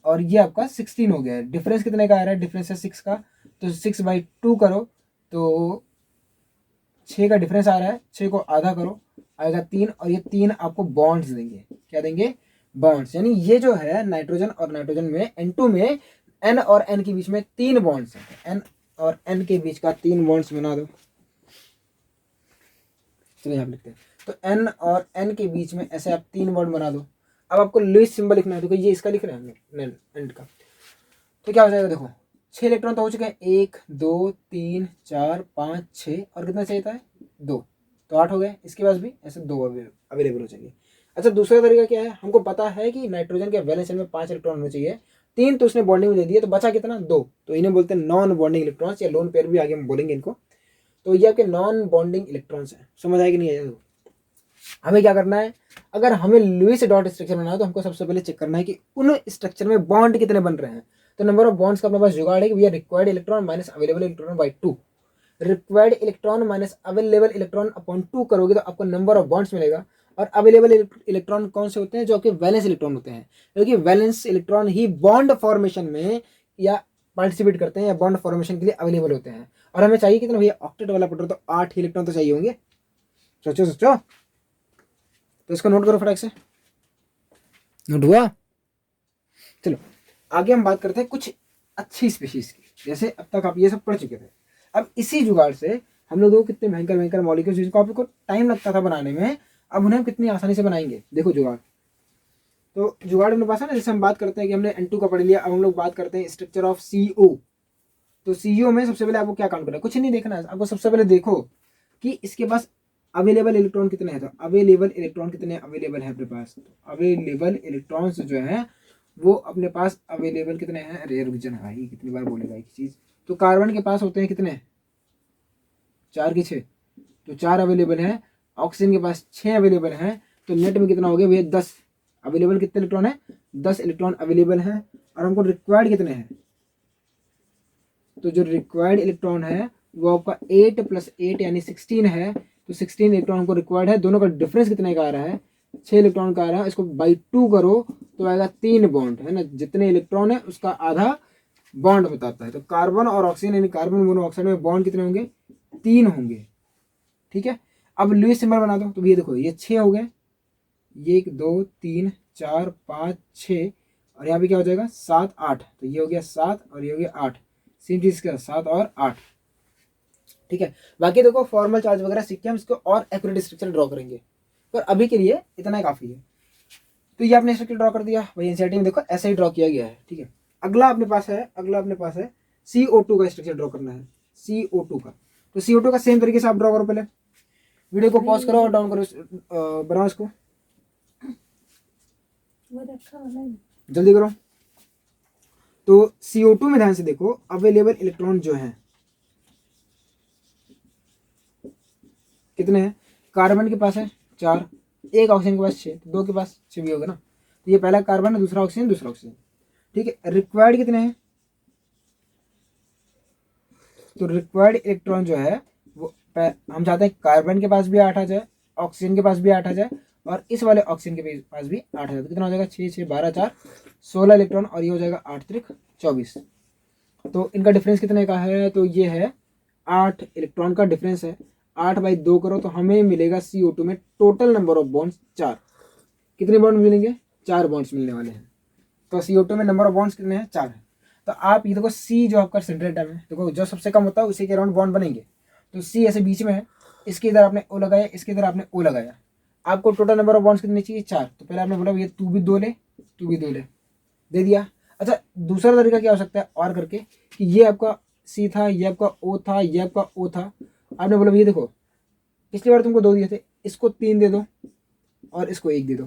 और ये आपका 16 हो गया है। डिफरेंस कितने का आ रहा है, डिफरेंस है 6 का। तो 6/2 करो तो 6 का डिफरेंस आ रहा है, 6 को आधा करो आएगा 3, और ये 3 आपको बॉन्ड्स देंगे। क्या देंगे, बॉन्ड्स। यानी ये जो है नाइट्रोजन और नाइट्रोजन में N2 में N और N के बीच में 3 बॉन्ड्स हैं। N और N के बीच का 3 बॉन्ड्स बना दो। चलिए यहाँ लिखते हैं। तो N और N के बीच में ऐसे आप 3 बॉन्ड बना दो। अब आपको लुईस सिंबल लिखना है, तो ये इसका लिख रहे हैं एंड का। तो क्या हो जाएगा, देखो 6 इलेक्ट्रॉन तो हो चुके हैं, 1 2 3 4 5 6, और कितना चाहिए था 2, तो 8 हो गए। इसके पास भी ऐसे 2 अवेलेबल हो जाएंगे। अच्छा दूसरा तरीका क्या है, हमको पता है कि नाइट्रोजन के वैलेंस शेल में 5 इलेक्ट्रॉन होने चाहिए, 3 तो उसने बॉन्डिंग में दे दिए, तो बचा कितना 2। तो इन्हें बोलते हैं नॉन बॉन्डिंग इलेक्ट्रॉन्स, या लोन पेयर भी आगे हम बोलेंगे इनको। तो ये आपके नॉन बॉन्डिंग इलेक्ट्रॉन्स हैं। समझ आएगी नहीं आएगा? हमें क्या करना है, अगर हमें लुईस डॉट स्ट्रक्चर बनाना है तो हमको सबसे पहले चेक करना है कि उन स्ट्रक्चर में बॉन्ड कितने बन रहे हैं। तो नंबर ऑफ बॉन्ड्स का अपने पास जुगाड़ है कि भैया required electron minus available electron by 2। Required electron minus available electron upon 2 करोगे तो आपको नंबर ऑफ बॉन्ड्स मिलेगा। और अवेलेबल इलेक्ट्रॉन कौन से होते हैं, जो आपके वैलेंस इलेक्ट्रॉन होते हैं, क्योंकि वैलेंस इलेक्ट्रॉन ही बॉन्ड फॉर्मेशन में या पार्टिसिपेट करते हैं या बॉन्ड फॉर्मेशन के लिए अवेलेबल होते हैं। और हमें चाहिए कितना भैया, ऑक्टेट वाला पटो, तो 8 ही इलेक्ट्रॉन तो चाहिए होंगे। सोचो सोचो, तो इसको नोट करो फटाक से, नोट हुआ। चलो आगे हम बात करते हैं कुछ अच्छी स्पीशीज की। जैसे अब तक आप ये सब पढ़ चुके थे, अब इसी जुगाड़ से हम लोग देखो कितने भयंकर भयंकर मॉलिक्यूल्स जिनको आपको टाइम लगता था बनाने में, अब उन्हें हम कितनी आसानी से बनाएंगे। देखो जुगाड़, तो जुगाड़ अपने पास है ना। जैसे हम बात करते हैं कि हमने N2 का पढ़ लिया, अब हम लोग बात करते हैं स्ट्रक्चर ऑफ CO। तो CO में सबसे पहले आपको क्या काम करना है, कुछ नहीं देखना है आपको। सबसे पहले देखो कि इसके पास अवेलेबल इलेक्ट्रॉन कितने हैं। तो अवेलेबल इलेक्ट्रॉन कितने अवेलेबल है अपने पास, तो अवेलेबल इलेक्ट्रॉन्स जो है वो अपने पास अवेलेबल कितने हैं, अरे रुक जा भाई कितनी बार बोलेगा एक चीज़। तो कार्बन के पास होते हैं कितने, 4 की 6, तो 4 अवेलेबल हैं। ऑक्सीजन के पास 6 अवेलेबल हैं, तो नेट में कितना हो गया भैया 10। अवेलेबल कितने इलेक्ट्रॉन है, 10 इलेक्ट्रॉन अवेलेबल हैं। और हमको रिक्वायर्ड कितने हैं, तो जो रिक्वायर्ड इलेक्ट्रॉन है वो आपका 8 + 8 यानी 16 है। तो 16 इलेक्ट्रॉन हमको रिक्वायर्ड है। दोनों का डिफरेंस कितने का आ रहा है, 6 इलेक्ट्रॉन का आ रहा है। इसको बाई 2 करो तो आएगा 3 बॉन्ड, है ना। जितने इलेक्ट्रॉन है उसका आधा बॉन्ड बताता है। तो कार्बन और ऑक्सीजन यानी कार्बन मोनोऑक्साइड में बॉन्ड कितने होंगे, 3 होंगे। ठीक है, अब लुईस सिंबल बना दो। तो ये देखो ये 6 हो गए, ये 1 2 3 4 5 6, और यहाँ पे क्या हो जाएगा 7 8। तो ये हो गया 7 और ये हो गया 8, सेम चीज का 7 और 8। ठीक है, बाकी देखो फॉर्मल चार्ज वगैरह सीख के हम इसको और एक्यूरेट स्ट्रक्चर ड्रॉ करेंगे, पर अभी के लिए इतना ही काफी है। तो ये आपने स्ट्रक्चर ड्रॉ कर दिया, वही एनसीईआरटी में देखो ऐसे ही ड्रॉ किया गया है। ठीक है, अगला अपने पास है CO2 का स्ट्रक्चर ड्रॉ करना है, CO2 का। तो CO2 का सेम तरीके से आप ड्रॉ करो। पहले वीडियो को पॉज करो और डाउन करो, बनाओ इसको, जल्दी करो। तो CO2 में ध्यान से देखो, अवेलेबल इलेक्ट्रॉन जो है कितने हैं, कार्बन के पास है 4, एक ऑक्सीजन के पास 6, तो 2 के पास 6 भी होगा ना। तो ये पहला कार्बन है, दूसरा ऑक्सीजन। ठीक है, रिक्वायर्ड कितने हैं, तो रिक्वायर्ड इलेक्ट्रॉन जो है वो हम चाहते हैं कार्बन के पास भी 8 आ जाए, ऑक्सीजन के पास भी 8 आ जाए, और इस वाले ऑक्सीजन के पास भी 8 आ जाए। तो कितना हो जाएगा 6 6 12 4 16 इलेक्ट्रॉन, और ये हो जाएगा 8 त्रिक 24। तो इनका डिफरेंस कितने का है, तो ये है 8 इलेक्ट्रॉन का डिफरेंस है। 8/2 करो तो हमें मिलेगा CO2 में टोटल नंबर ऑफ बॉन्ड्स 4। कितने बॉन्ड मिलेंगे, 4 बॉन्ड्स मिलने वाले हैं। तो CO2 में नंबर ऑफ बॉन्ड्स कितने हैं, 4 है। तो आप ये देखो C जो आपका सेंट्रल एटम है, देखो जो सबसे कम होता है उसी के अराउंड बॉन्ड बनेंगे। तो C ऐसे बीच में है, इसके इधर आपने O लगाया, इसके इधर आपने O लगाया। आपको टोटल नंबर ऑफ बॉन्ड्स कितने चाहिए, 4। तो पहले आपने बोला ये तू भी 2 ले, तू भी 2 ले, दे दिया। अच्छा, दूसरा तरीका क्या हो सकता है और करके, कि ये आपका C था, ये आपका O था, ये आपका O था। आपने बोला ये देखो पिछली बार तुमको 2 दिए थे, इसको 3 दे दो और इसको 1 दे दो,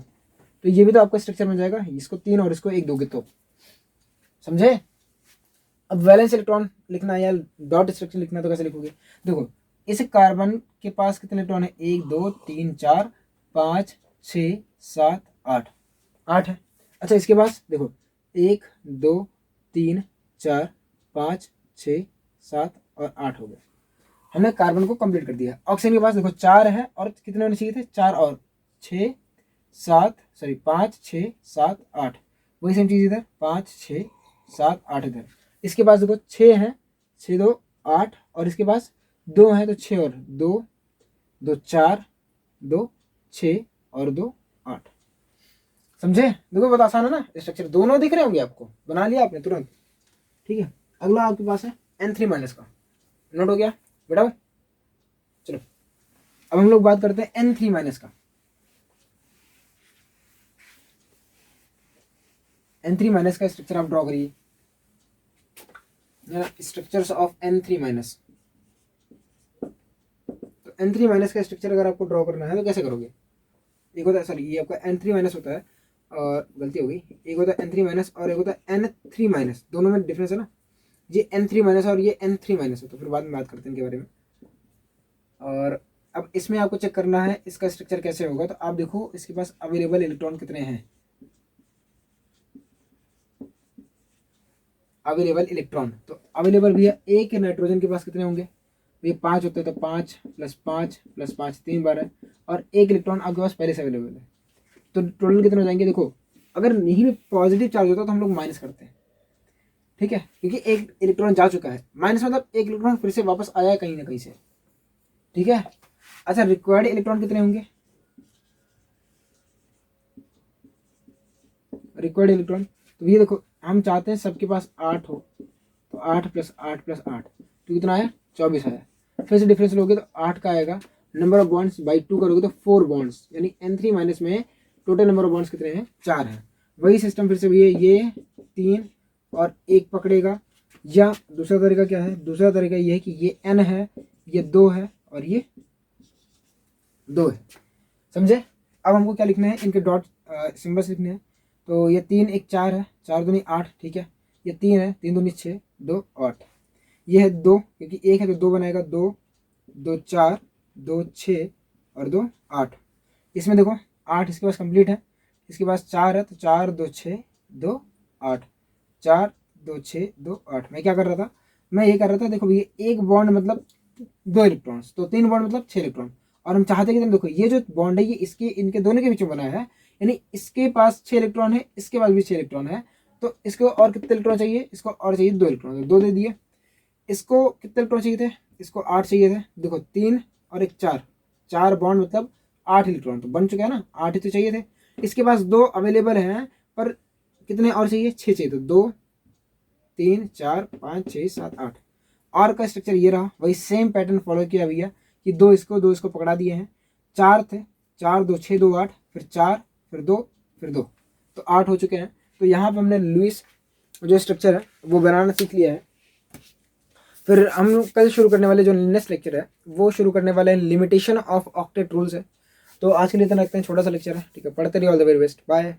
तो ये भी तो आपका स्ट्रक्चर बन जाएगा। इसको 3 और इसको 1 दोगे तो, समझे। अब वैलेंस इलेक्ट्रॉन लिखना है या डॉट स्ट्रक्चर लिखना है तो कैसे लिखोगे, देखो इस कार्बन के पास कितने इलेक्ट्रॉन है, 1 2 3 4 5 6 7 8, 8 है। अच्छा, इसके पास देखो 1 2 3 4 5 6 7 और 8 हो गए। हमने कार्बन को कंप्लीट कर दिया। ऑक्सीजन के पास देखो 4 है, और कितने होने चाहिए थे, 4 और 6 7 सॉरी 5 6 7 8, वही सेम चीज़ इधर 5 6 7 8 इधर। इसके पास देखो 6 है, 6 2 8, और इसके पास 2 है, तो 6 और 2 2 4 2 6 और 2 8। समझे, देखो बहुत आसान है ना स्ट्रक्चर, दोनों दिख रहे होंगे आपको, बना लिया आपने तुरंत। ठीक है, अगला आपके पास है N3- का, नोट हो गया बेटा। चलो अब हम लोग बात करते हैं N3- का। N3- का स्ट्रक्चर आप ड्रॉ करिए, स्ट्रक्चर्स ऑफ N3-। तो N3- का स्ट्रक्चर अगर आपको ड्रॉ करना है तो कैसे करोगे, एक होता है, सॉरी ये आपका N3- होता है, और गलती हो गई, एक होता है N3- और एक होता है N3-, दोनों में डिफरेंस है ना। ये N3- और ये N3- है, तो फिर बाद में बात करते हैं इनके बारे में। और अब इसमें आपको चेक करना है इसका स्ट्रक्चर कैसे होगा। तो आप देखो इसके पास अवेलेबल इलेक्ट्रॉन कितने हैं, अवेलेबल इलेक्ट्रॉन, तो अवेलेबल भैया एक नाइट्रोजन के पास कितने होंगे, ये 5 होते हैं, तो 5 + 5 + 5 3 बार है, और एक इलेक्ट्रॉन आपके पास पहले से अवेलेबल है। तो टोटल कितने हो जाएंगे, देखो अगर यहीं में पॉजिटिव चार्ज होता तो हम लोग माइनस करते हैं। ठीक है, क्योंकि एक इलेक्ट्रॉन जा चुका है, माइनस मतलब एक इलेक्ट्रॉन फिर से वापस आया है कहीं ना कहीं से। ठीक है, अच्छा रिक्वायर्ड इलेक्ट्रॉन कितने होंगे, रिक्वायर्ड इलेक्ट्रॉन, तो ये देखो हम चाहते हैं सबके पास 8 हो, तो 8 + 8 + 8, तो कितना आया 24 आया। फिर से डिफरेंस लोगे तो 8 का आएगा। नंबर ऑफ बॉन्ड्स बाई 2 करोगे तो 4 बॉन्ड्स, यानी N3- में टोटल नंबर ऑफ बॉन्ड्स कितने हैं, 4 हैं। वही सिस्टम फिर से ये 3 और 1 पकड़ेगा। या दूसरा तरीका क्या है, दूसरा तरीका ये है कि ये N है, ये 2 है और ये 2 है। समझे, अब हमको क्या लिखना है, इनके डॉट सिंबल्स लिखने हैं। तो ये 3 1 4 है, 4 दूनी 8, ठीक है। ये 3 है, 3 दूनी 6, 2 8। ये है 2, क्योंकि 1 है तो 2 बनाएगा, 2 2 4 2 6 और 2 8। इसमें देखो 8 इसके पास कंप्लीट है, इसके पास 4 है तो 4 2 6 2 8, 4 2 6 2 8। मैं क्या कर रहा था, मैं ये कर रहा था, देखो ये एक बॉन्ड मतलब 2 इलेक्ट्रॉन्स, तो 3 बॉन्ड मतलब 6 इलेक्ट्रॉन। और हम चाहते कि देखो ये जो बॉन्ड है ये इसके इनके दोनों के बीच में बना है, यानी इसके पास 6 इलेक्ट्रॉन है, इसके पास भी 6 इलेक्ट्रॉन है। तो इसको और कितने इलेक्ट्रॉन चाहिए, इसको और चाहिए 2 इलेक्ट्रॉन, तो 2 दे दिए। इसको कितने इलेक्ट्रॉन चाहिए थे, इसको 8 चाहिए थे। देखो 3 और 1 4, 4 बॉन्ड मतलब 8 इलेक्ट्रॉन तो बन चुका है ना, 8 ही तो चाहिए थे। इसके पास 2 अवेलेबल हैं, पर कितने और चाहिए, 6 चाहिए। तो 2 3 4 5 6 7 8। और का स्ट्रक्चर ये रहा, वही सेम पैटर्न फॉलो किया भैया कि 2 इसको पकड़ा दिए हैं। 4 थे, 4 2 6 2 8, फिर 4 फिर 2 फिर 2, तो 8 हो चुके हैं। तो यहाँ पे हमने लुईस जो स्ट्रक्चर है वो बनाना सीख लिया है। फिर हम कल शुरू करने वाले जो नेक्स्ट लेक्चर है वो शुरू करने वाले हैं लिमिटेशन ऑफ ऑक्टेट रूल्स है। तो आज के लिए इतना रखते हैं, छोटा सा लेक्चर है, ठीक है। पढ़ते रहिए, all the very best, bye.